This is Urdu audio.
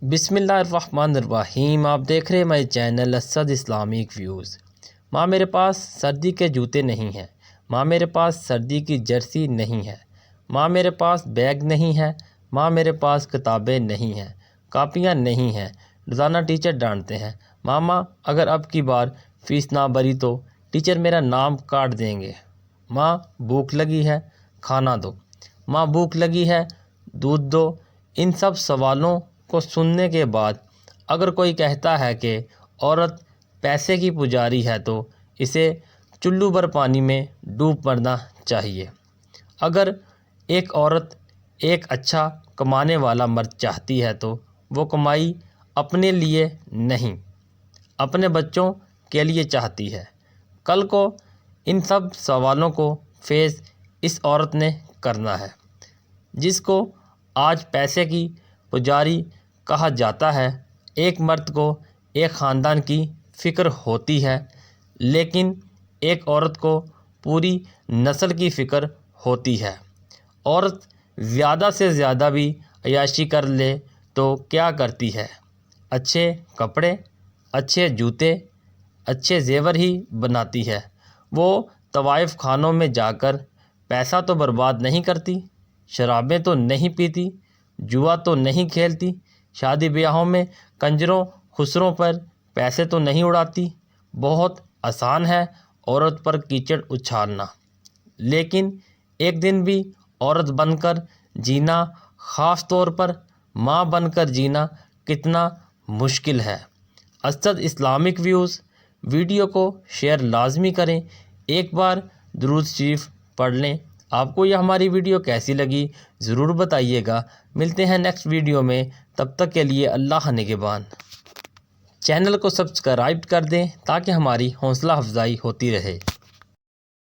بسم اللہ الرحمن الرحیم۔ آپ دیکھ رہے ہیں ہمارے چینل اسد اسلامک ویوز۔ ماں میرے پاس سردی کے جوتے نہیں ہیں، ماں میرے پاس سردی کی جرسی نہیں ہے، ماں میرے پاس بیگ نہیں ہے، ماں میرے پاس کتابیں نہیں ہیں، کاپیاں نہیں ہیں، روزانہ ٹیچر ڈانٹتے ہیں، ماما اگر اب کی بار فیس نہ بھری تو ٹیچر میرا نام کاٹ دیں گے، ماں بھوک لگی ہے کھانا دو، ماں بھوک لگی ہے دودھ دو۔ ان سب سوالوں کو سننے کے بعد اگر کوئی کہتا ہے کہ عورت پیسے کی پجاری ہے تو اسے چلو بھر پانی میں ڈوب مرنا چاہیے۔ اگر ایک عورت ایک اچھا کمانے والا مرد چاہتی ہے تو وہ کمائی اپنے لیے نہیں، اپنے بچوں کے لیے چاہتی ہے۔ کل کو ان سب سوالوں کو فیس اس عورت نے کرنا ہے جس کو آج پیسے کی پجاری کہا جاتا ہے۔ ایک مرد کو ایک خاندان کی فکر ہوتی ہے، لیکن ایک عورت کو پوری نسل کی فکر ہوتی ہے۔ عورت زیادہ سے زیادہ بھی عیاشی کر لے تو کیا کرتی ہے؟ اچھے کپڑے، اچھے جوتے، اچھے زیور ہی بناتی ہے۔ وہ طوائف خانوں میں جا کر پیسہ تو برباد نہیں کرتی، شرابیں تو نہیں پیتی، جوا تو نہیں کھیلتی، شادی بیاہوں میں کنجروں خسروں پر پیسے تو نہیں اڑاتی۔ بہت آسان ہے عورت پر کیچڑ اچھالنا، لیکن ایک دن بھی عورت بن کر جینا، خاص طور پر ماں بن کر جینا کتنا مشکل ہے۔ اسد اسلامک ویوز ویڈیو کو شیئر لازمی کریں، ایک بار درود شریف پڑھ لیں۔ آپ کو یہ ہماری ویڈیو کیسی لگی ضرور بتائیے گا۔ ملتے ہیں نیکسٹ ویڈیو میں، تب تک کے لیے اللہ نگہبان۔ چینل کو سبسکرائب کر دیں تاکہ ہماری حوصلہ افزائی ہوتی رہے۔